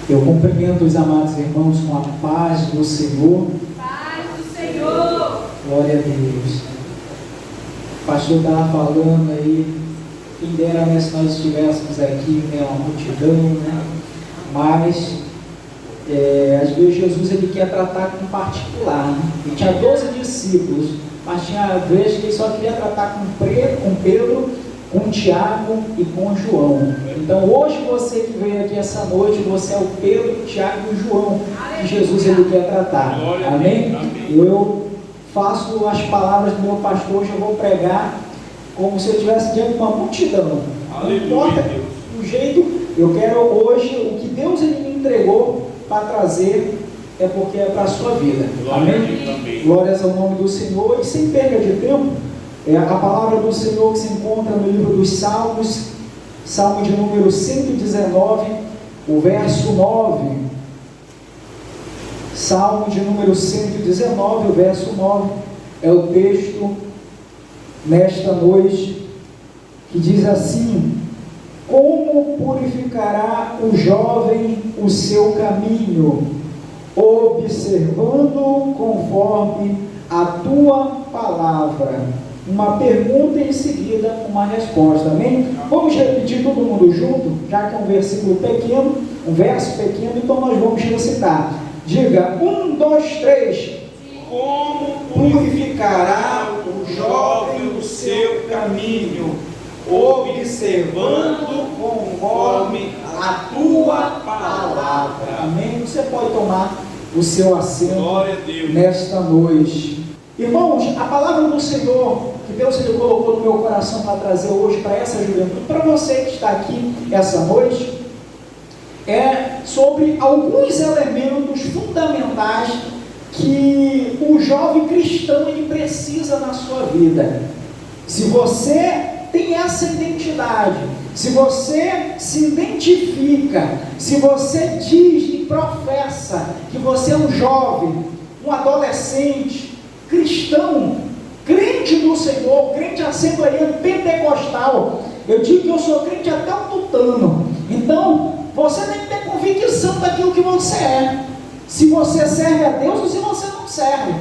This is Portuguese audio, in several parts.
Eu cumprimento os amados irmãos com a paz do Senhor. Paz do Senhor. Glória a Deus. O pastor estava falando aí, quem dera, né, se nós estivéssemos aqui, né, uma multidão, né? Mas, às vezes Jesus ele quer tratar com particular, né? Ele tinha 12 discípulos, mas tinha vezes que ele só queria tratar com Pedro, com Tiago e com João. Então hoje você que veio aqui essa noite, você é o Pedro, o Tiago e o João que Jesus ele quer tratar. Amém? Eu faço as palavras do meu pastor, hoje eu vou pregar como se eu estivesse diante de uma multidão. Não importa o jeito, eu quero hoje, o que Deus ele me entregou para trazer, é porque é para a sua vida. Amém? Glórias ao nome do Senhor. E sem perda de tempo, a palavra do Senhor que se encontra no livro dos Salmos, Salmo de número 119, o verso 9. Salmo de número 119, o verso 9, é o texto nesta noite, que diz assim: como purificará o jovem o seu caminho, observando conforme a tua palavra. Uma pergunta e em seguida uma resposta, amém? Vamos repetir todo mundo junto, já que é um versículo pequeno, um verso pequeno, então nós vamos recitar. Diga, 1, 2, 3. Como purificará o jovem o seu caminho, observando conforme a tua palavra. Amém? Você pode tomar o seu assento. Glória a Deus. Nesta noite. Irmãos, a palavra do Senhor, que Deus ele colocou no meu coração para trazer hoje para essa juventude, para você que está aqui essa noite, é sobre alguns elementos fundamentais que o jovem cristão ele precisa na sua vida. Se você tem essa identidade, se você se identifica, se você diz e professa que você é um jovem, um adolescente, cristão, crente do Senhor, crente assembleiano, pentecostal, eu digo que eu sou crente até o tutano. Então, você tem que ter convicção daquilo que você é. Se você serve a Deus ou se você não serve.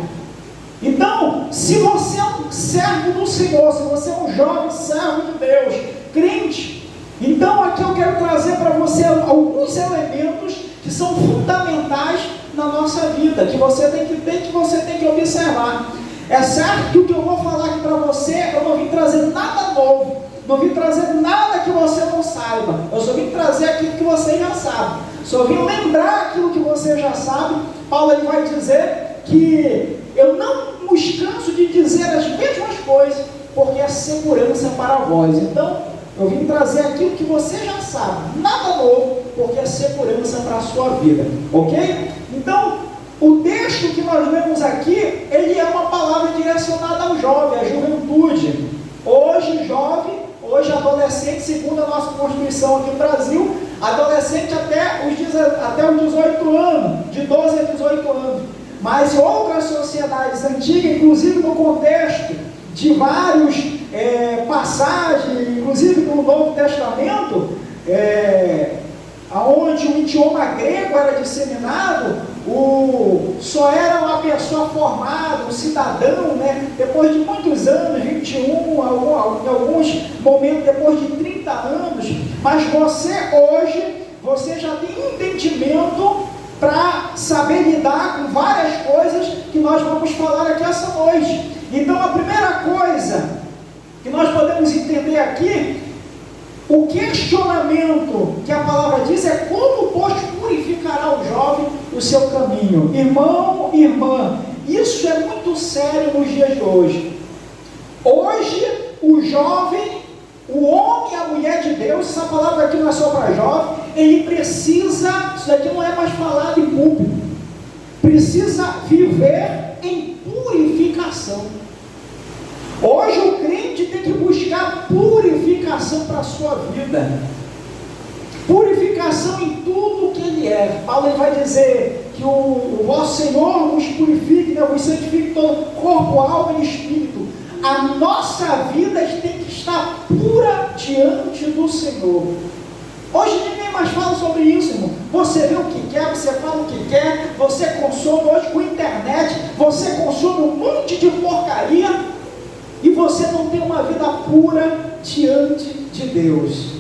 Então, se você é um servo do Senhor, se você é um jovem servo de Deus, crente, então aqui eu quero trazer para você alguns elementos que são fundamentais na nossa vida, que você tem que ter, que você tem que observar. É certo que o que eu vou falar aqui para você, eu não vim trazer nada novo, não vim trazer nada que você não saiba, eu só vim trazer aquilo que você já sabe, só vim lembrar aquilo que você já sabe. Paulo ele vai dizer que eu não nos canso de dizer as mesmas coisas, porque é segurança para vós. Então, eu vim trazer aquilo que você já sabe, nada novo, porque é segurança para a sua vida, ok? Então, o texto que nós vemos aqui, ele é uma palavra direcionada ao jovem, à juventude. Hoje jovem, hoje adolescente, segundo a nossa Constituição aqui no Brasil, adolescente até os 18 anos, de 12 a 18 anos. Mas outras sociedades antigas, inclusive no contexto de vários passagens, inclusive no Novo Testamento, onde o idioma grego era disseminado, só era uma pessoa formada, um cidadão, né, depois de muitos anos, 21, em alguns momentos depois de 30 anos, mas você hoje, você já tem entendimento para saber lidar com várias coisas que nós vamos falar aqui essa noite. Então a primeira coisa que nós podemos entender aqui, o questionamento que a palavra diz é como, pois, purificará o jovem o seu caminho. Irmão, irmã, isso é muito sério nos dias de hoje. Hoje, o jovem, o homem, a mulher de Deus, essa palavra aqui não é só para jovem, ele precisa, isso daqui não é mais falado em público, precisa viver em purificação. Hoje o crente tem que buscar purificação para a sua vida, purificação em tudo que ele é. Paulo vai dizer que o vosso Senhor nos purifique, né, vos santifique todo corpo, alma e espírito. A nossa vida tem que estar pura diante do Senhor. Hoje ninguém mais fala sobre isso, irmão. Você vê o que quer, você fala o que quer, você consome hoje com internet, você consome um monte de porcaria e você não tem uma vida pura diante de Deus.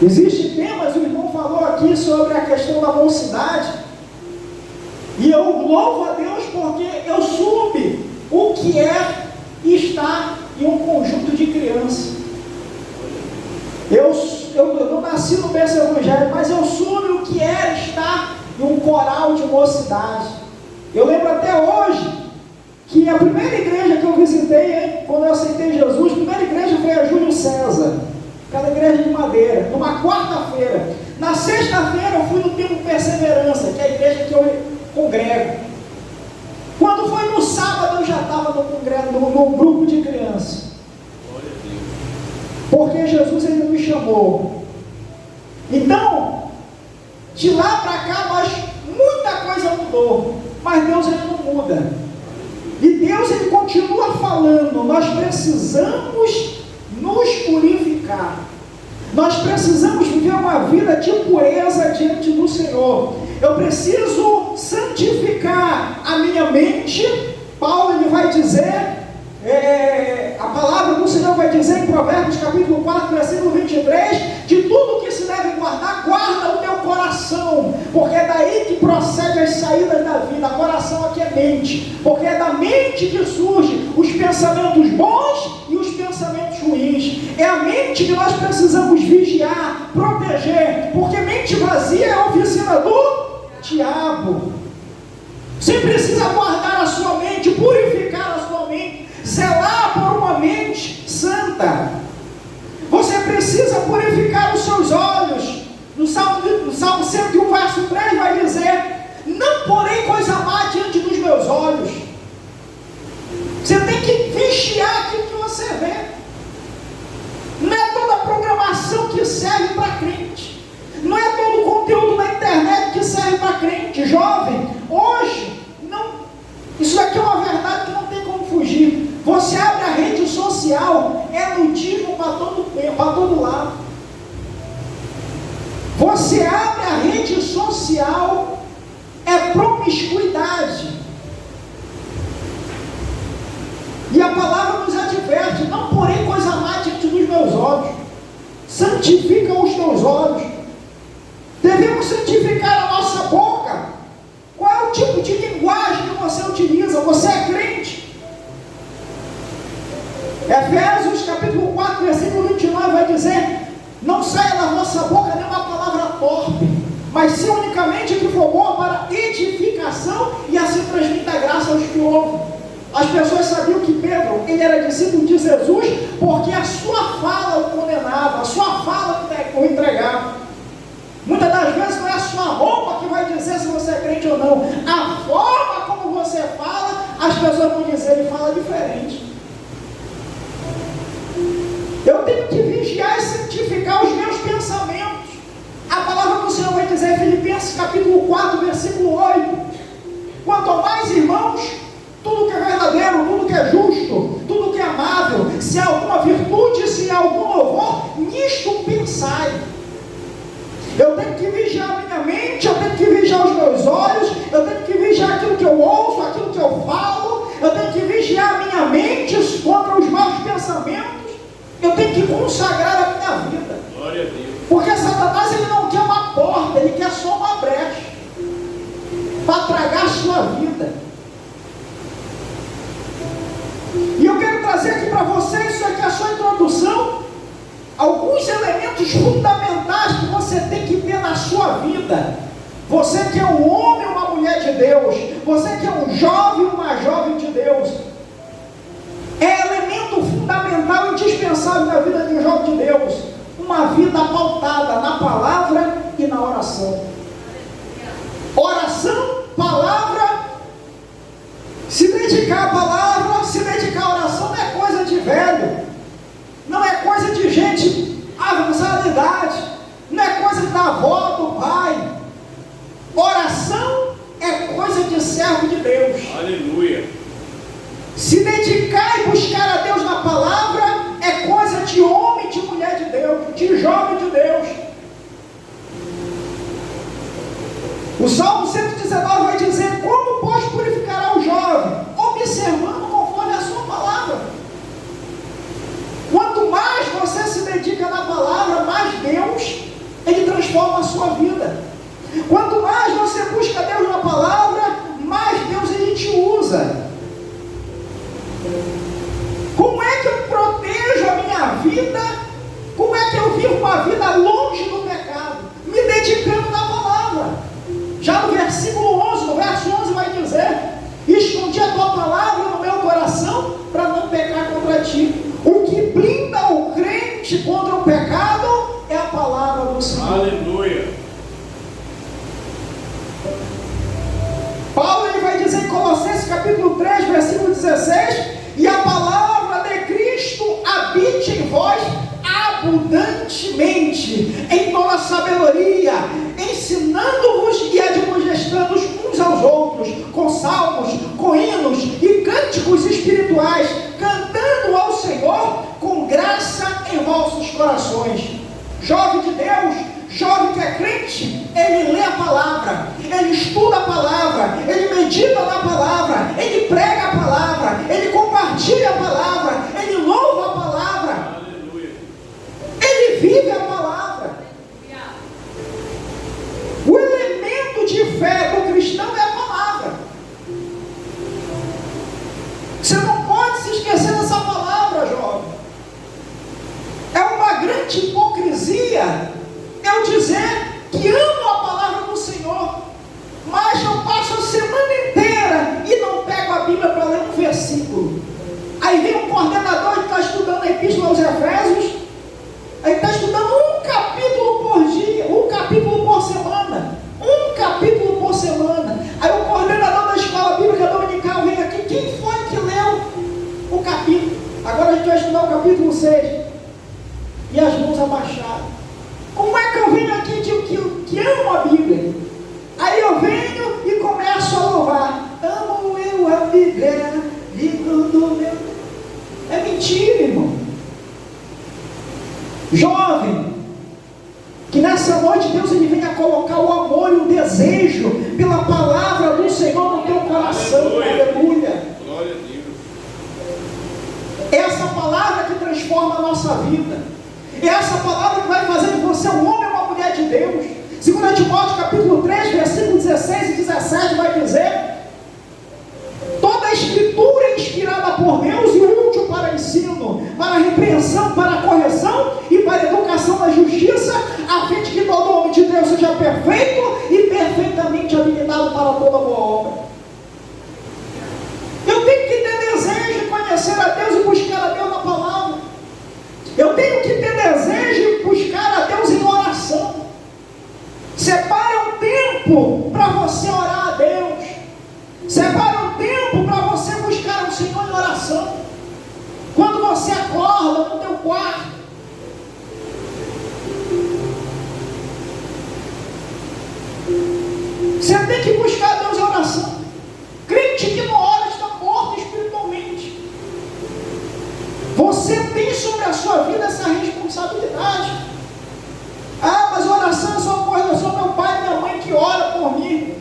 Existem temas, o irmão falou aqui sobre a questão da mocidade, e eu louvo a Deus porque eu soube o que é estar em um conjunto de crianças. Eu não nasci no berço evangélico, mas eu soube o que era estar em um coral de mocidade. Eu lembro até hoje que a primeira igreja que eu visitei, quando eu aceitei Jesus, a primeira igreja foi a Júlio César, aquela igreja de madeira, numa quarta-feira. Na sexta-feira eu fui no Templo Perseverança, que é a igreja que eu congrego. Quando foi no sábado eu já estava no grupo de crianças. Porque Jesus ele nos chamou. Então, de lá para cá, muita coisa mudou, mas Deus ele não muda. E Deus ele continua falando, nós precisamos nos purificar. Nós precisamos viver uma vida de pureza diante do Senhor. Eu preciso santificar a minha mente. Paulo ele vai dizer, a palavra do Senhor vai dizer em Provérbios capítulo 4, versículo 23, de tudo que se deve guardar, guarda o teu coração, porque é daí que procede as saídas da vida. Coração aqui é mente, porque é da mente que surgem os pensamentos bons e os pensamentos ruins. É a mente que nós precisamos vigiar, proteger, porque mente vazia é a oficina do diabo. Você precisa guardar a sua mente, purificar a sua mente, zelar por uma mente santa. Você precisa purificar os seus olhos. No Salmo 101, verso 3 vai dizer: não porei coisa má diante dos meus olhos. Você tem que vigiar aquilo que você vê. Não é toda programação que serve para crente. Não é todo conteúdo na internet que serve para crente. Jovem, hoje, isso aqui é uma verdade que não tem como fugir. Você abre a rede social, é nudismo para todo lado. Você abre a rede social, é promiscuidade. E a palavra nos adverte: não porém coisa má diante dos meus olhos. Santifica os teus olhos. Devemos santificar a nossa boca. Qual é o tipo de linguagem que você utiliza? Você é crente? Efésios capítulo 4, versículo 29 vai dizer: não saia da vossa boca nenhuma palavra torpe, mas sim unicamente que for boa para edificação, e assim transmita graça aos que ouvem. As pessoas sabiam que Pedro, ele era discípulo de Jesus, porque a sua fala o condenava, a sua fala o entregava. Muitas das vezes não é a sua roupa que vai dizer se você é crente ou não. A forma como você fala, as pessoas vão dizer: ele fala diferente. Eu tenho que vigiar e santificar os meus pensamentos. A palavra do Senhor vai dizer em Filipenses capítulo 4, versículo 8: quanto a mais, irmãos, tudo que é verdadeiro, tudo que é justo, tudo que é amável, se há alguma virtude, se há algum louvor, nisto pensai. Eu tenho que vigiar a minha mente, eu tenho que vigiar os meus olhos, eu tenho que vigiar aquilo que eu ouço, aquilo que eu falo, eu tenho que vigiar a minha mente contra os maus pensamentos, eu tenho que consagrar a minha vida. Glória a Deus. Porque Satanás ele não quer uma porta, ele quer só uma brecha para tragar a sua vida. E eu quero trazer aqui para vocês, isso aqui é a sua introdução, alguns elementos fundamentais que você tem que ter na sua vida. Você que é um homem ou uma mulher de Deus, você que é um jovem ou uma jovem de Deus, é elemento fundamental, indispensável na vida de um jovem de Deus, uma vida pautada na palavra e na oração. Oração, palavra, se dedicar à palavra, se dedicar à oração não é coisa de velho, não é coisa de gente avançada de idade, não é coisa da avó, do pai. Oração é coisa de servo de Deus. Aleluia. Se dedicar e buscar a Deus na palavra é coisa de homem, de mulher de Deus, de jovem de Deus. O Salmo 119 vai dizer: como pois purificará o jovem? Observando conforme a sua palavra. Quanto mais você se dedica na palavra, mais Deus, Ele transforma a sua vida. Quanto mais você busca Deus na palavra, mais Deus Ele te usa. Como é que eu protejo a minha vida? Como é que eu vivo uma vida longe do pecado? Me dedicando na palavra. Já no versículo 11, no verso 11 vai dizer: escondi a tua palavra no meu coração para não pecar contra ti. O que blinda o crente contra o pecado é a palavra do Senhor. Aleluia. Paulo ele vai dizer em Colossenses capítulo 3, versículo 16: e a palavra de Cristo habite em vós abundantemente, em toda sabedoria, ensinando-vos e admoestando-os uns aos outros, com salmos, com hinos e cânticos espirituais, cantando ao Senhor com graça em vossos corações. Jovem de Deus, jovem que é crente, ele lê a palavra, ele estuda a palavra, ele medita na palavra, ele prega a palavra, ele compartilha a palavra, ele louva a palavra. Aleluia. Ele vive a palavra. O elemento de fé do cristão é a palavra. Você não pode se esquecer dessa palavra, jovem. É uma grande hipocrisia eu dizer que amo a palavra do Senhor, mas eu passo a semana inteira e não pego a Bíblia para ler um versículo. Aí vem um coordenador que está estudando a Epístola aos Efésios, aí está estudando um capítulo por dia, um capítulo por semana, um capítulo por semana. Aí o coordenador da escola bíblica dominical vem aqui: quem foi que leu o capítulo? Agora a gente vai estudar o capítulo 6. E as mãos abaixadas. Como é que eu venho aqui e digo que amo a Bíblia? Aí eu venho e começo a louvar: amo eu a Bíblia, livro do meu. É mentira, irmão. Jovem, que nessa noite Deus ele venha colocar o amor e o desejo pela palavra do Senhor no teu coração. Aleluia. Glória a Deus. Essa palavra que transforma a nossa vida. É essa palavra que vai fazer de você um homem ou uma mulher de Deus. 2 Timóteo capítulo 3, versículo 16 e 17 vai dizer: toda a escritura é inspirada por Deus e útil para ensino, para repreensão, para correção e para educação na justiça, a fim de que todo homem de Deus seja perfeito e perfeitamente habilitado para toda boa obra. Eu tenho que ter desejo de conhecer a Deus e buscar a Deus na palavra. Eu tenho que ter desejo de buscar a Deus em oração. Separa um tempo para você orar a Deus. Separa um tempo para você buscar o Senhor em oração. Quando você acorda no teu quarto, você tem que buscar a Deus em oração. Crente que não ora está morto espiritualmente. Você tem sobre a sua vida essa responsabilidade. Ah, mas oração é só uma coisa, só meu pai e minha mãe que ora por mim.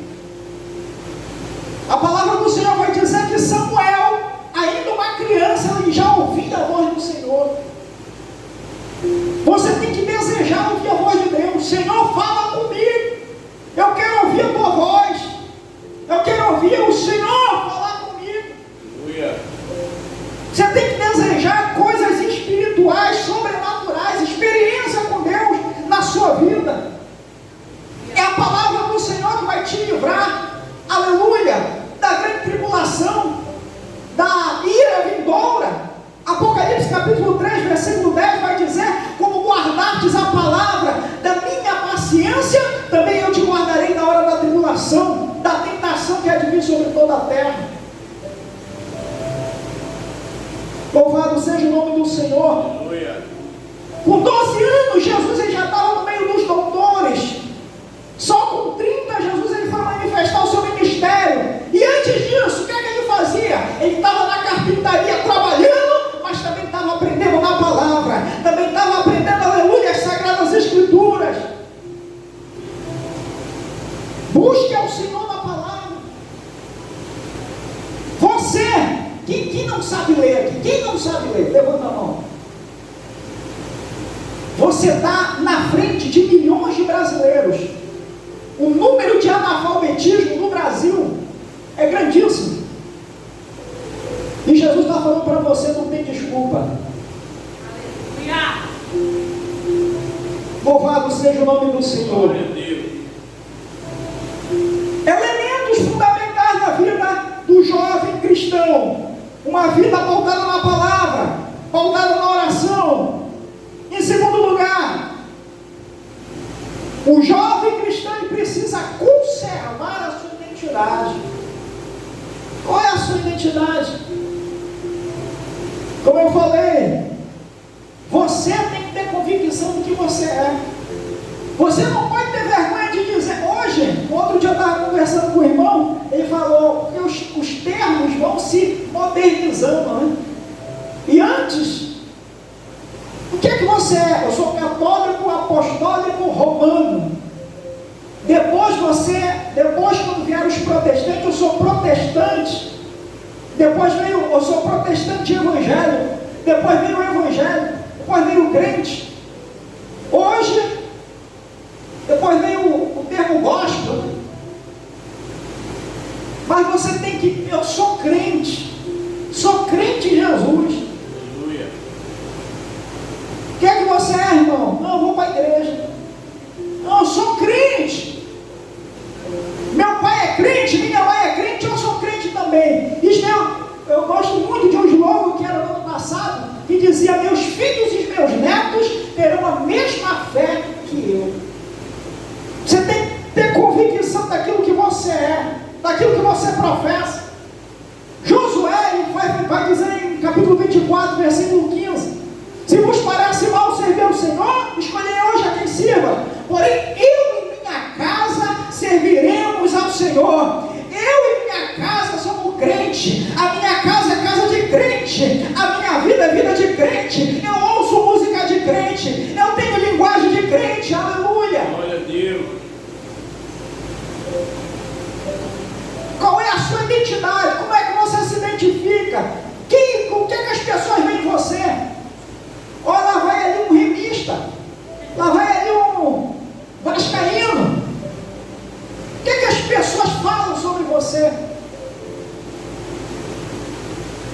A palavra do Senhor vai dizer que Samuel, ainda uma criança, ele já ouvia a voz do Senhor. Você tem que desejar ouvir a voz de Deus. Senhor, fala comigo. Eu quero ouvir a tua voz. Eu quero ouvir o Senhor falar comigo. Aleluia. Você tem que desejar coisas espirituais, sobrenaturais, experiência com Deus na sua vida. É a palavra do Senhor que vai te livrar, aleluia, da grande tribulação, da ira vindoura. Apocalipse capítulo 3, versículo 10 vai dizer: como guardastes a palavra da minha paciência, também eu te guardarei na hora da tribulação, da tentação que há de vir sobre toda a terra. Louvado seja o nome do Senhor. Aleluia. Com 12 anos, Jesus ele já estava no meio dos doutores. Só com 30, Jesus ele foi manifestar o seu ministério. E antes disso, o que é que ele fazia? Ele estava na carpintaria trabalhando, mas também estava aprendendo na palavra. Também estava aprendendo, aleluia, as Sagradas Escrituras. Busque ao Senhor na palavra. Você, quem não sabe ler aqui? Quem não sabe ler? Levanta a mão. Você está na frente de milhões de brasileiros. O número de analfabetismo no Brasil é grandíssimo. E Jesus está falando para você, não tem desculpa. Louvado seja o nome do Senhor. Elementos fundamentais da vida do jovem cristão: uma vida pautada na palavra, pautada na oração. Em segundo lugar, o jovem cristão precisa conservar a sua identidade. Qual é a sua identidade? Como eu falei, você tem que ter convicção do que você é. Você não pode ter vergonha de dizer. Hoje, outro dia eu estava conversando com o irmão, ele falou, porque os termos vão se modernizando, né? E antes, o que é que você é? Eu sou católico, apostólico, romano. Depois quando vieram os protestantes, eu sou protestante. Depois veio, eu sou protestante evangélico. Depois veio o evangelho. Depois veio o crente. Hoje, depois veio o termo gospel. Mas você tem que, eu sou crente. Sou crente em Jesus. O que é que você é, irmão? Não, eu vou para a igreja. Não, eu sou crente. Meu pai é crente, minha mãe é crente, eu sou crente também. Isso eu gosto muito de um slogan que era no ano passado, que dizia: meus filhos e meus netos terão a mesma fé que eu. Você tem que ter convicção daquilo que você é, daquilo que você professa. Josué vai dizer em capítulo 24, versículo 15: se vos parece mal servir ao Senhor, escolhei hoje a quem sirva. Porém, eu e minha casa serviremos ao Senhor. Eu e minha casa somos crente. A minha casa é casa de crente. A minha vida é vida de crente. Eu ouço música de crente. Eu tenho linguagem de crente. Aleluia. Glória a Deus. Qual é a sua identidade? Como é que você se identifica? O que é que as pessoas veem em você? Olha, lá vai ali um remista, lá vai ali um vascaíno. O que é que as pessoas falam sobre você?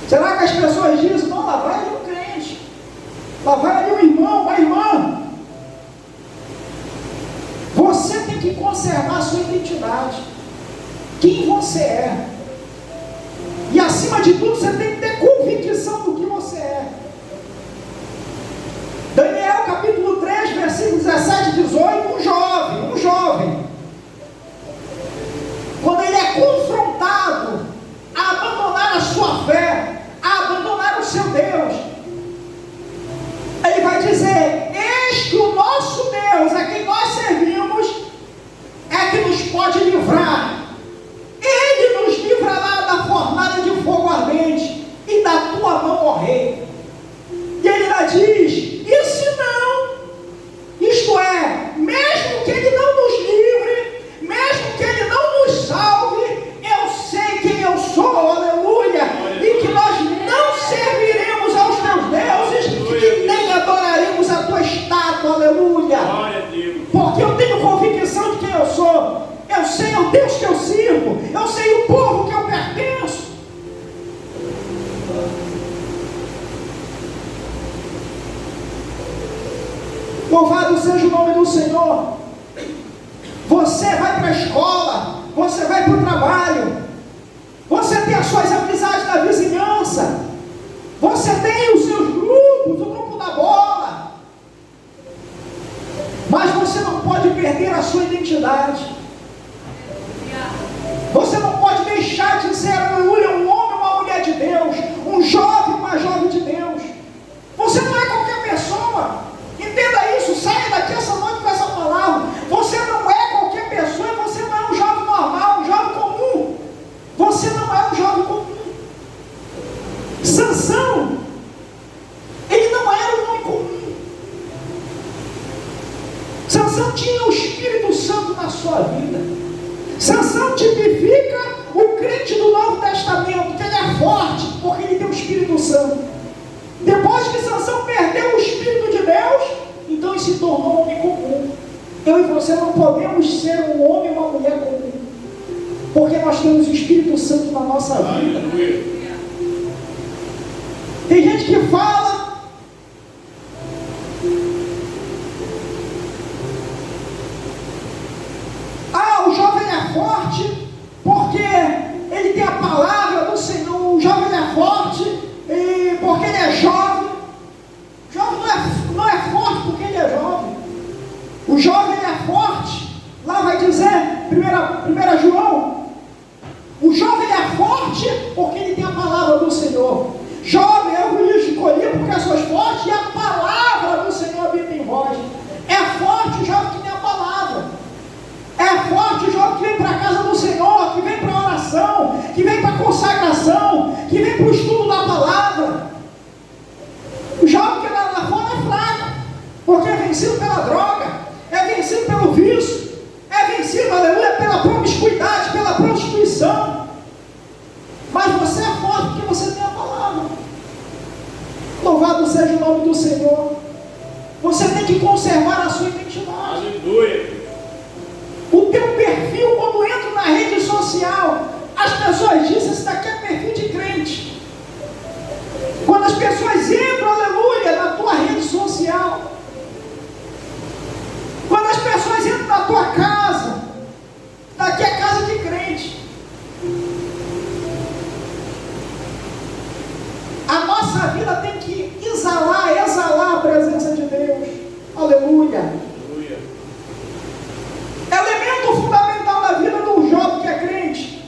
Será que as pessoas dizem: não, lá vai ali um crente, lá vai ali um irmão, uma irmã? Você tem que conservar a sua identidade, quem você é. E acima de tudo, você tem que ter convicção do que você é. Daniel capítulo 3, versículos 17 e 18, um jovem, quando ele é confrontado a abandonar a sua fé, a abandonar o seu Deus, ele vai dizer: eis que o nosso Deus, a quem nós servimos, é que nos pode livrar. Ele nos livrará da fornalha de fogo ardente e da tua mão, ó rei. E ele ainda diz: e se não, isto é, mesmo que ele não nos livre, mesmo que ele não nos salve, eu sei quem eu sou, aleluia, e que nós não serviremos aos teus deuses, e nem adoraremos a tua estátua, aleluia, porque eu tenho convicção de quem eu sou. Eu sei o Deus que eu sirvo, eu sei o povo que eu pertenço. Louvado seja o nome do Senhor. Você vai para a escola, você vai para o trabalho, você tem as suas amizades na vizinhança, você tem os seus grupos, o grupo da bola, mas você não pode perder a sua identidade. Você não pode deixar de ser, aleluia, um homem, uma mulher de Deus, um jovem, uma jovem de Deus. Você não é qualquer pessoa. Entenda isso, saia daqui essa noite com essa palavra. Você não é qualquer pessoa, você não é um jovem normal, um jovem comum. Você não é um jovem comum. Sansão, ele não era um homem comum. Sansão tinha o Espírito Santo na sua vida. Sansão tipifica o crente do Novo Testamento, que ele é forte, porque ele tem o Espírito Santo. Depois que Sansão perdeu o Espírito de Deus, então ele se tornou um homem comum. Eu e você não podemos ser um homem ou uma mulher comum, porque nós temos o Espírito Santo na nossa vida. Tem gente que fala: o jovem é forte porque ele tem a palavra do Senhor. O jovem é forte porque ele é jovem. O jovem não é forte porque ele é jovem. O jovem é forte. Lá vai dizer, 1 João, o jovem é forte porque ele tem a palavra do Senhor. Jovem, eu vos escolhi porque sois fortes e a palavra do Senhor habita em vós. É forte o jovem que tem a palavra. É forte o jovem que vem para a casa do Senhor, que vem para a oração, que vem para a consagração, que vem para o estudo da palavra. O jovem que lá fora é fraco, porque é vencido pela droga, é vencido pelo vício, é vencido, aleluia, pela promiscuidade, pela prostituição. Mas você é forte porque você tem a palavra. Louvado seja o nome do Senhor. Você tem que conservar a sua identidade. Aleluia. O teu perfil, quando entra na rede social, as pessoas dizem: esse daqui é perfil de crente. Quando as pessoas entram, aleluia, na tua rede social, quando as pessoas entram na tua casa, daqui é casa de crente. A nossa vida tem que exalar a presença de Deus. Aleluia. Elemento fundamental da vida do jovem que é crente: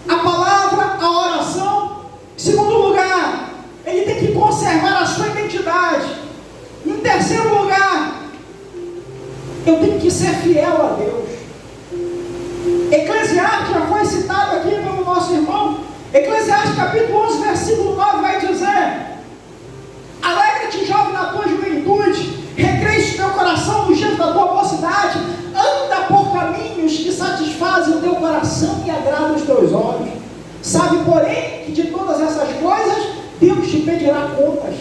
a palavra, a oração. Em segundo lugar, ele tem que conservar a sua identidade. Em terceiro lugar, eu tenho que ser fiel a Deus. Eclesiastes já foi citado aqui pelo nosso irmão. Eclesiastes capítulo 11, versículo 9 vai dizer: alegra-te, jovem, na tua juventude, recreia-se o teu coração nos dias da tua mocidade, anda por caminhos que satisfazem o teu coração e agradam os teus olhos. Sabe, porém, que de todas essas coisas Deus te pedirá contas.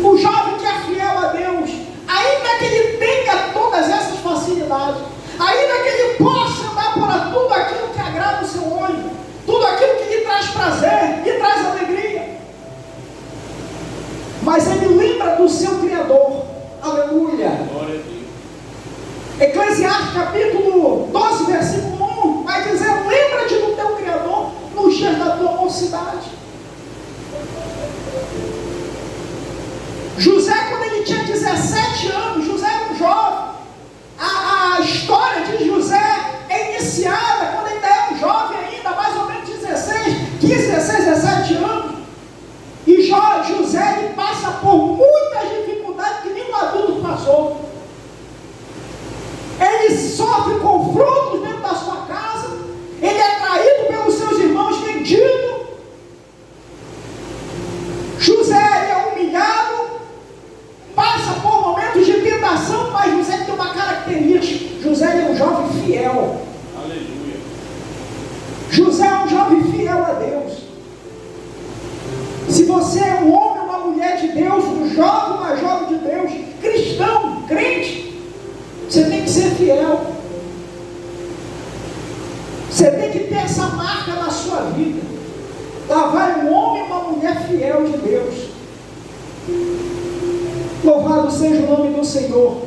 O jovem que é fiel a Deus, ainda que ele tenha todas essas facilidades, ainda que ele possa andar por tudo aquilo que agrada o seu olho, tudo aquilo que lhe traz prazer, lhe traz alegria, mas ele lembra do seu Criador. Aleluia. Eclesiastes capítulo 12, versículo 1 vai dizer: lembra-te do teu Criador nos dias da tua mocidade. José, quando ele tinha 17 anos, José era um jovem. A história de José é iniciada quando ele ainda é um jovem ainda, mais ou menos 15, 16, 17 anos. E José, ele passa por muitas dificuldades que nenhum adulto passou. Ele sofre confrontos dentro da sua casa, ele é traído pelos seus irmãos, vendido. José, ele é humilhado, passa por momentos de tentação, mas José tem uma característica: José é um jovem fiel. Aleluia. José é um jovem fiel a Deus. Se você é um homem ou uma mulher de Deus, um jovem ou uma jovem de Deus, cristão, crente, você tem que ser fiel. Você tem que ter essa marca na sua vida. Lá vai um homem ou uma mulher fiel de Deus. Louvado seja o nome do Senhor.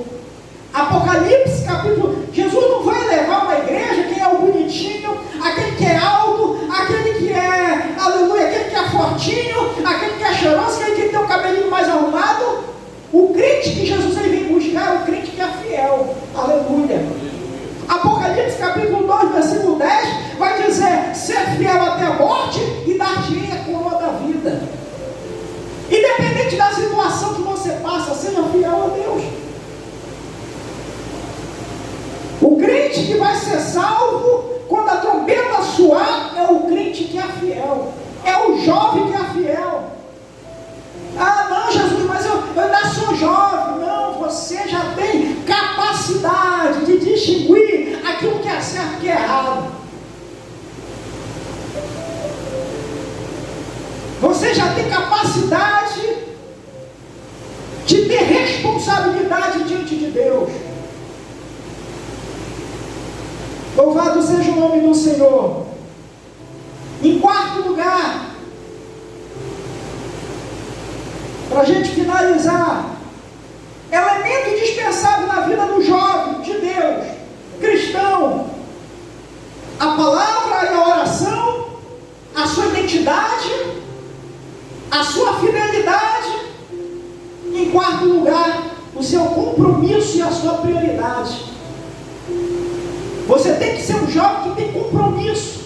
Apocalipse capítulo... Jesus não vai levar uma igreja quem é o bonitinho, aquele que é alto, aquele que é, aleluia, aquele que é fortinho, aquele que é cheiroso, aquele que tem o cabelinho mais arrumado. O crente que Jesus ele vem buscar é o crente que é fiel. Aleluia. Apocalipse capítulo 2, versículo 10 vai dizer: ser fiel até a morte e dar-te-ei a coroa da vida. Independente da situação que você passa, seja fiel a Deus. O crente que vai ser salvo quando a trombeta soar é o crente que é fiel, é o jovem que é fiel. Ah, não, Jesus, mas eu ainda sou jovem. Não, você já tem capacidade de distinguir aquilo que é certo e que é errado. Você já tem capacidade de ter responsabilidade diante de Deus. Louvado seja o nome do Senhor. Em quarto lugar, para a gente finalizar, elemento indispensável na vida do jovem de Deus, cristão, a palavra e a oração, a sua identidade, a sua fidelidade. Em quarto lugar, o seu compromisso e a sua prioridade. Você tem que ser um jovem que tem compromisso.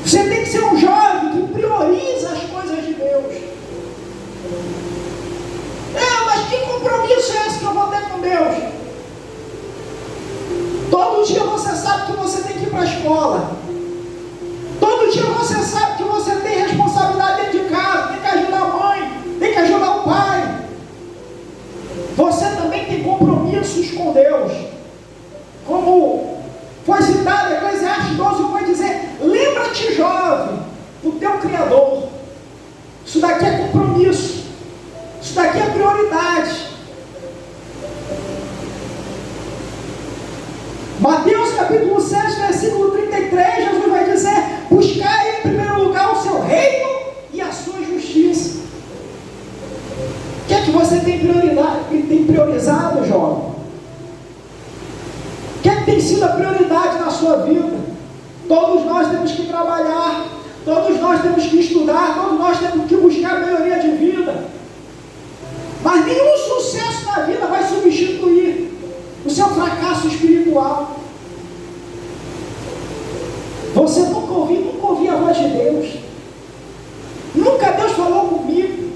Você tem que ser um jovem que prioriza as coisas de Deus. Mas que compromisso é esse que eu vou ter com Deus? Todo dia você sabe que você tem que ir para a escola. Todo dia você sabe que você tem responsabilidade dentro de casa, tem que ajudar a mãe, tem que ajudar o pai. Você também tem compromissos com Deus. Como foi citado em Eclesiastes 12, vai dizer: lembra-te, jovem, do teu Criador. Isso daqui é compromisso. Isso daqui é prioridade. Mateus capítulo 6, versículo 33, Jesus vai dizer: buscai em primeiro lugar o seu reino e a sua justiça. O que é que você tem priorizado, jovem? O que é que tem sido a prioridade na sua vida? Todos nós temos que trabalhar, todos nós temos que estudar, todos nós temos que buscar melhoria de vida. Mas nenhum sucesso na vida vai substituir o seu fracasso espiritual. Você nunca ouviu a voz de Deus. Nunca Deus falou comigo.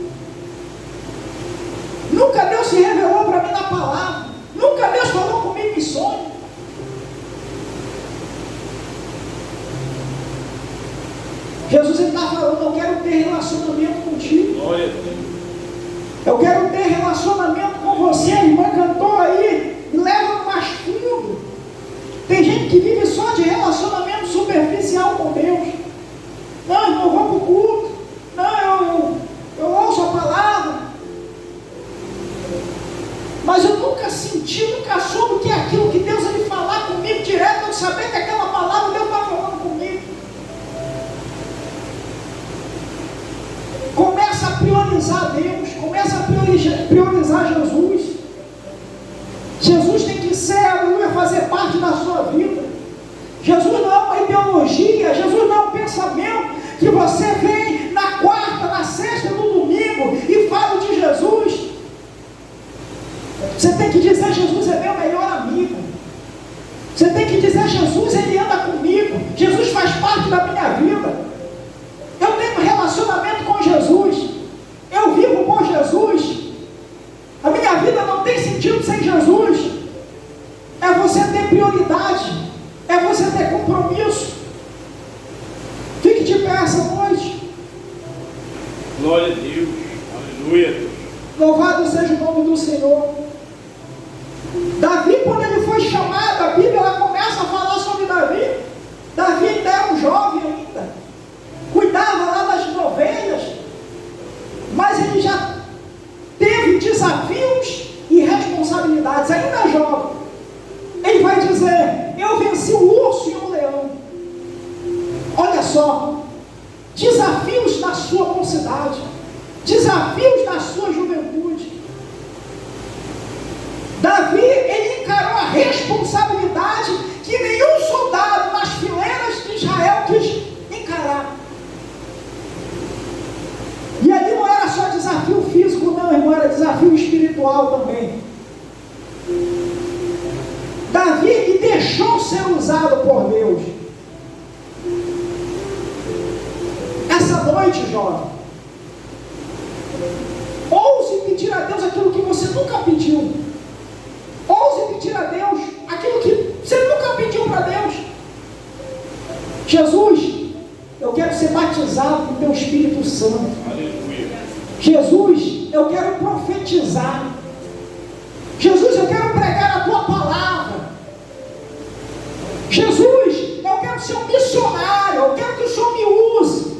Nunca Deus se revelou para mim na palavra. Nunca Deus falou comigo em sonho. Jesus está falando: eu quero ter relacionamento contigo. Glória a Deus. Eu quero ter relacionamento com você. A irmã cantou aí, me leva mais fundo. Tem gente que vive só de relacionamento superficial com Deus. Não, eu não vou para o culto. Não, eu ouço a palavra. Mas eu nunca senti, nunca soube o que é aquilo que Deus ia falar comigo direto. Eu saber que aquela palavra Deus está falando comigo. Começa a priorizar Deus. Começa a priorizar Jesus. Jesus tem que ser, aleluia, fazer parte da sua vida. Jesus não é uma ideologia. Jesus não é um pensamento que você vem na quarta, na sexta, no domingo e fala de Jesus. Você tem que dizer: Jesus é meu melhor amigo. Você tem que dizer: Jesus, Ele anda comigo. Jesus faz parte da minha vida. Eu tenho relacionamento com Jesus. Eu vivo com Jesus. A minha vida não tem sentido sem Jesus. É você ter prioridade. É você ter compromisso. Fique de pé essa noite. Glória a Deus. Aleluia. Louvado seja o nome do Senhor. Davi, quando ele foi chamado, a Bíblia ela começa a falar sobre Davi. Davi ainda era um jovem ainda. Cuidava lá das ovelhas. Mas ele já teve desafios e responsabilidades, ainda jovem. Ele vai dizer: eu venci o urso e o leão. Olha só, desafios na sua mocidade, desafios na sua juventude. Davi, ele encarou a responsabilidade que nenhum soldado nas fileiras de Israel quis encarar. E ali não era só desafio físico, não, irmão, era desafio espiritual também. Davi, ele deixou ser usado por Deus. Essa noite, jovem, ouse pedir a Deus aquilo que você nunca pediu. Ouse pedir a Deus aquilo que você nunca pediu para Deus. Jesus, eu quero ser batizado com o teu Espírito Santo. Aleluia. Jesus, eu quero profetizar. Jesus, eu quero pregar a tua palavra. Jesus, eu quero ser um missionário, eu quero que o Senhor me use.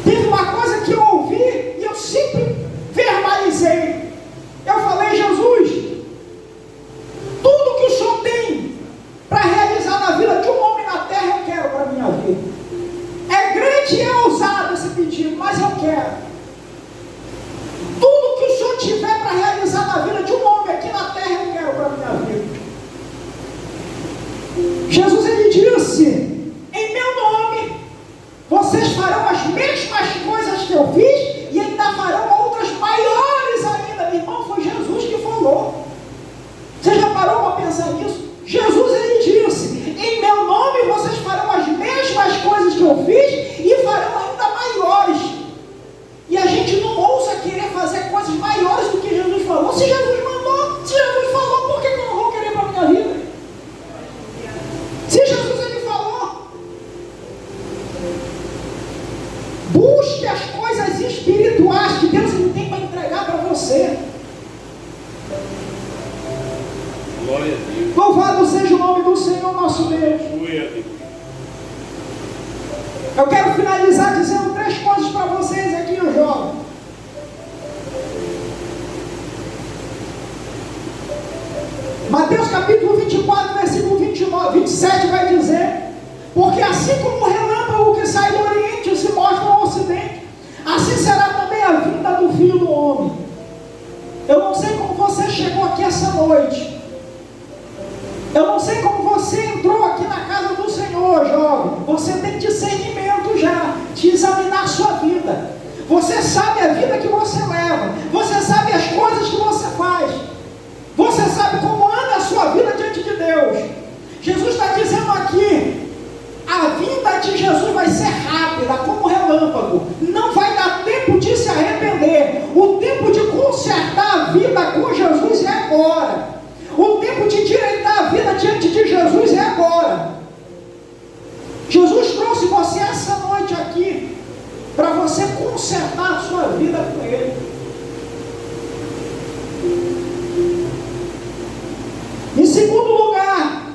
Teve uma coisa que eu ouvi e eu sempre verbalizei. Eu falei: Jesus, tudo que o Senhor tem para realizar na vida de um homem na terra, eu quero para a minha vida. É grande e é ousado esse pedido, mas eu quero. Tudo que o Senhor tiver para realizar na vida de um homem aqui na terra, eu quero para a minha vida. Jesus, ele disse: em meu nome vocês farão as mesmas coisas que eu fiz e ainda farão outras maiores ainda. Meu irmão, foi Jesus que falou. Você já parou para pensar nisso? Jesus, ele disse: em meu nome vocês farão as mesmas coisas que eu fiz e farão ainda maiores. E a gente não ousa querer fazer coisas maiores do que Jesus falou. Se Jesus mandou, se Jesus falou, por que eu não vou querer para a minha vida? Se Jesus, ele falou, busque as coisas espirituais que Deus, ele tem para entregar para você. Glória a Deus. Louvado seja o nome do Senhor nosso Deus. Aleluia, Deus. Eu quero finalizar dizendo 3 coisas para vocês aqui, jovem. Mateus capítulo 24, versículo 27 vai dizer: porque assim como o relâmpago que sai do Oriente se mostra no Ocidente, assim será também a vinda do Filho do Homem. Eu não sei como você chegou aqui essa noite. Eu não sei como você entrou aqui na casa do Senhor, jovem. Você tem discernimento já de examinar a sua vida. Você sabe a vida que você leva. Você sabe as coisas que você faz. Você sabe como anda a sua vida diante de Deus. Jesus está dizendo aqui: a vinda de Jesus vai ser rápida, como um relâmpago. Não vai dar tempo de se arrepender. O tempo de consertar a vida com Jesus é agora. O tempo de direitar a vida diante de Jesus é agora. Jesus trouxe você essa noite aqui para você consertar a sua vida com Ele. Em segundo lugar,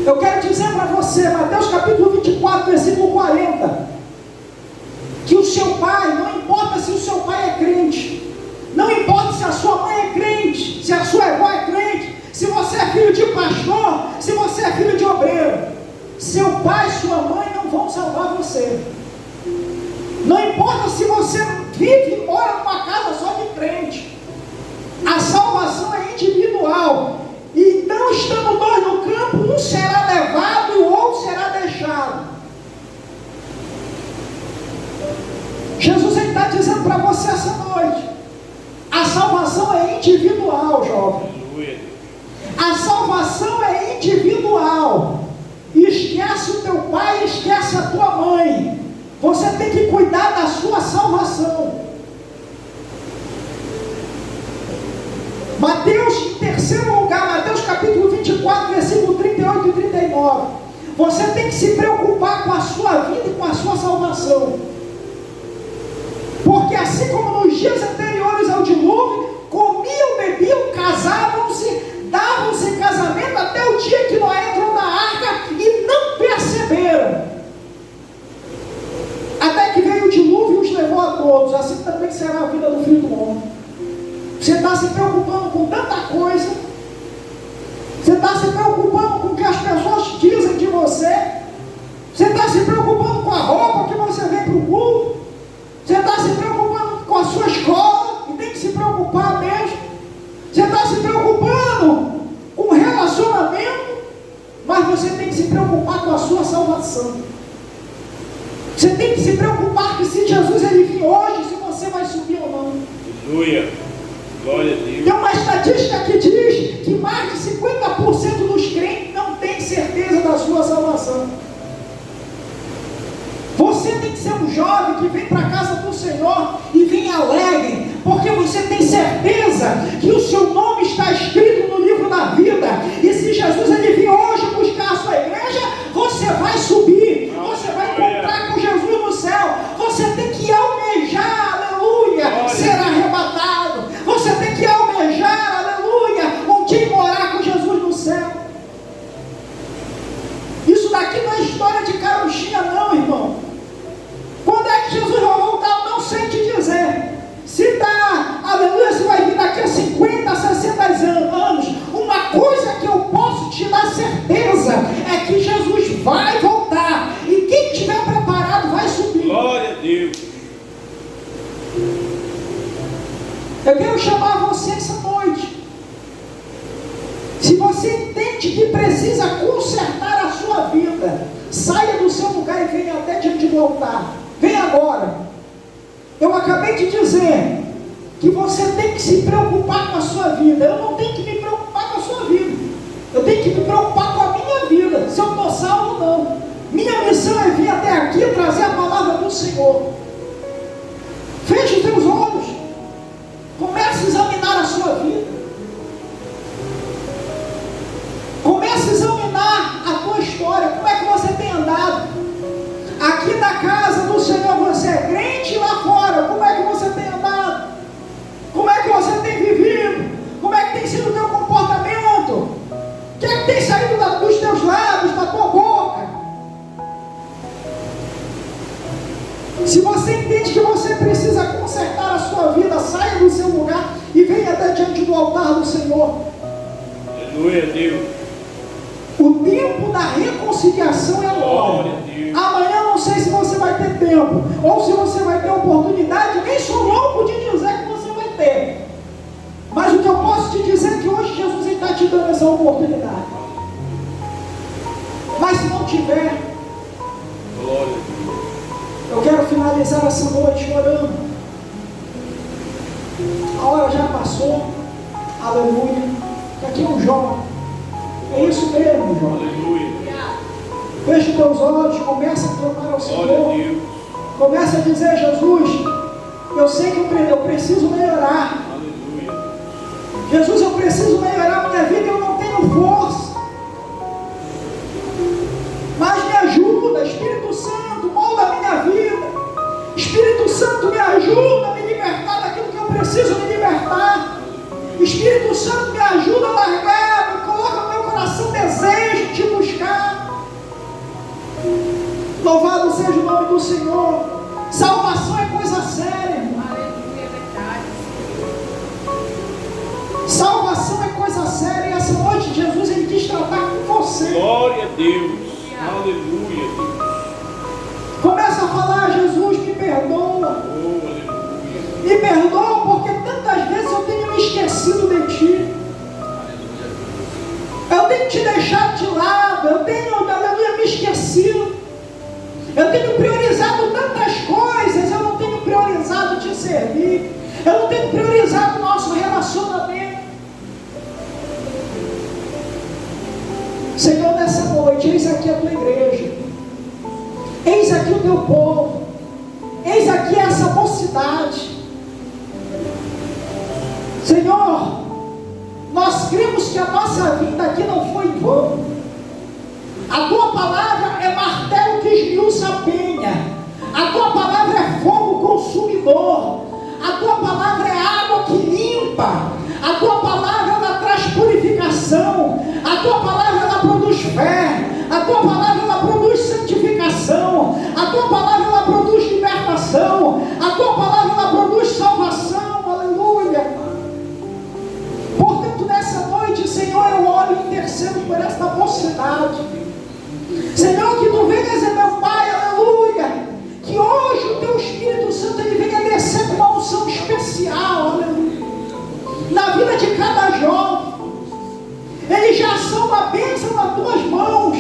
eu quero dizer para você, Mateus capítulo 24, versículo 40, que o seu pai, não importa se o seu pai é crente, não importa se a sua mãe é crente, se a sua avó é crente, se você é filho de pastor, se você é filho de obreiro, seu pai e sua mãe não vão salvar você. Não importa se você vive e mora numa casa só de crente, a salvação é individual. Então, estando 2 no campo, um será levado e o outro será deixado. Jesus está dizendo para você essa noite: a salvação é individual, jovem. Aleluia. A salvação é individual. Esquece o teu pai, esquece a tua mãe. Você tem que cuidar da sua salvação. Mateus, em terceiro lugar, Mateus capítulo 24, versículo 38 e 39. Você tem que se preocupar com a sua vida e com a sua salvação. Porque assim como nos dias anteriores ao dilúvio, comiam, bebiam, casavam-se, davam-se em casamento até o dia que Noé entrou na arca e não perceberam. Até que veio o dilúvio e os levou a todos. Assim também será a vida do Filho do Homem. Você está se preocupando com tanta coisa. Você está se preocupando com o que as pessoas dizem de você. Você está se preocupando com a roupa que você vem para o culto. Você está se preocupando com a sua escola, e tem que se preocupar mesmo. Você está se preocupando com o relacionamento, mas você tem que se preocupar com a sua salvação. Você tem que se preocupar que se Jesus ele vir hoje, se você vai subir ou não. Aleluia. Glória a Deus. Tem uma estatística que diz que mais de 50% dos crentes não tem certeza da sua salvação. Você tem que ser um jovem que vem para a casa do Senhor e vem alegre, porque você tem certeza que o seu nome está escrito no livro da vida. E se Jesus ele vir hoje buscar a sua igreja, você vai subir, você vai encontrar com Jesus no céu. Você tem que almejar, aleluia, ser arrebatado. Você tem que almejar, aleluia, um dia morar com Jesus no céu. Eu quero chamar você essa noite. Se você entende que precisa consertar a sua vida, saia do seu lugar e venha até diante do altar. Vem agora. Eu acabei de dizer que você tem que se preocupar com a sua vida. Eu não tenho que me preocupar com a sua vida. Eu tenho que me preocupar com a minha vida, se eu estou salvo ou não. Minha missão é vir até aqui e trazer a palavra do Senhor. Feche os teus olhos. Comece a examinar a sua vida. Comece a examinar a tua história. Como é que você tem andado? Aqui na casa do Senhor você é crente, lá fora como é que você tem andado? Como é que você tem vivido? Como é que tem sido o teu comportamento? O que é que tem saído dos teus lábios, da tua boca? Se você entende que você precisa consertar a sua vida, saia do seu lugar e venha até diante do altar do Senhor. Aleluia, Deus. O tempo da reconciliação é agora. Amanhã não sei se você vai ter tempo, ou se você vai ter oportunidade, nem sou louco de dizer que você vai ter. Mas o que eu posso te dizer é que hoje Jesus está te dando essa oportunidade. Mas se não tiver, Glória. eu quero finalizar essa noite orando. A hora já passou. Aleluia. Aqui é um Jó. É isso mesmo, Jó. Aleluia. Feche os teus olhos, começa a clamar ao Glória a Senhor. Deus. Começa a dizer: Jesus, eu sei que eu preciso melhorar. Aleluia. Jesus, eu preciso melhorar minha vida, eu não tenho força. Mas me ajuda, Espírito Santo, molda a minha vida. Espírito Santo, me ajuda a me libertar daquilo que eu preciso me libertar. Espírito Santo, me ajuda a largar, me coloca no meu coração desejo de te buscar. Louvado seja o nome do Senhor. Salvação é coisa séria, irmão. Aleluia, verdade. Salvação é coisa séria. E essa noite Jesus ele quis tratar com você. Glória a Deus. Aleluia, Deus. Começa a falar: Jesus, me perdoa. Oh, aleluia. Me perdoa porque tantas vezes eu tenho me esquecido de Ti. Eu tenho te deixado de lado. Eu tenho, aleluia, me esquecido. Eu tenho priorizado tantas coisas. Eu não tenho priorizado te servir. Eu não tenho priorizado o nosso relacionamento. Senhor, nessa noite, eis aqui a Tua igreja. Eis aqui o Teu povo. Eis aqui essa mocidade. Senhor, nós cremos que a nossa vida aqui não foi em vão. A Tua palavra é martelo que esmiuça a penha. A Tua palavra é fogo consumidor. A Tua palavra é água que limpa. A Tua palavra ela traz purificação. A Tua palavra ela produz fé. A Tua palavra ela produz santificação. A Tua palavra ela produz libertação. A Tua palavra ela produz salvação. Aleluia. Portanto, nessa noite, Senhor, eu oro e intercedo por esta mocidade. Senhor, que Tu venhas, meu Pai, aleluia. Que hoje o Teu Espírito Santo ele venha descer com uma unção especial, aleluia, na vida de cada jovem. Eles já são uma bênção nas Tuas mãos,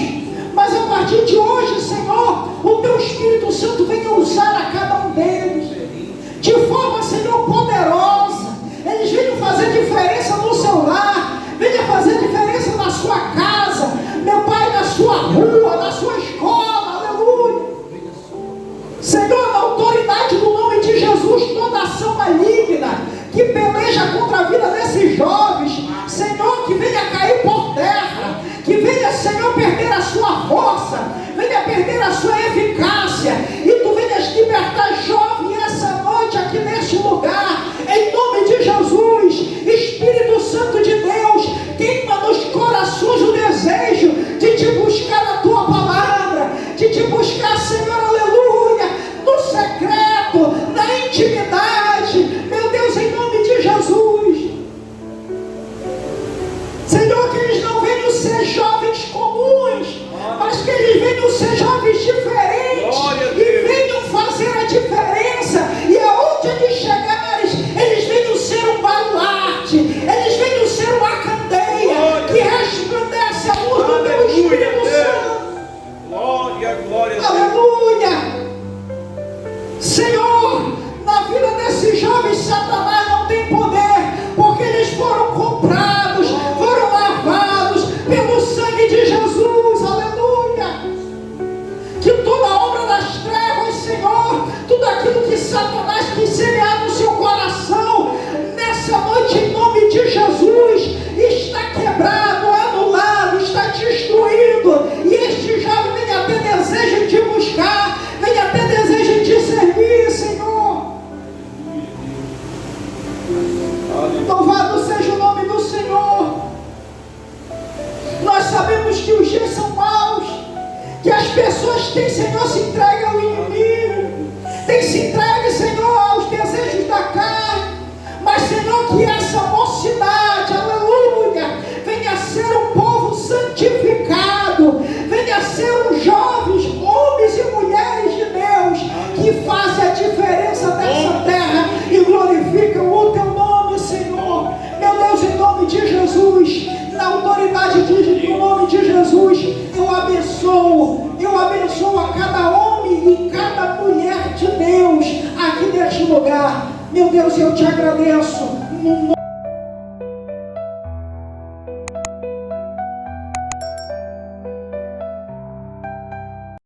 mas a partir de hoje, Senhor, o Teu Espírito Santo venha usar a cada um deles de forma, Senhor, poderosa. Eles venham fazer diferença no seu lar, venha fazer diferença na sua casa, meu Pai, na sua rua, na sua escola, aleluia. Senhor, na autoridade do nome de Jesus, toda ação maligna que peleja contra a vida desses jovens, Senhor, que venha cair por terra, que venha, Senhor, perder a sua força, venha perder a sua eficácia, e Tu venhas libertar jovem essa noite aqui neste lugar, que essa mocidade, aleluia, venha a ser um povo santificado, venha a ser os jovens, homens e mulheres de Deus, que fazem a diferença nessa terra e glorificam o teu nome, Senhor. Meu Deus, em nome de Jesus, na autoridade do nome de Jesus, eu abençoo a cada homem e cada mulher de Deus aqui neste lugar. Meu Deus, eu te agradeço.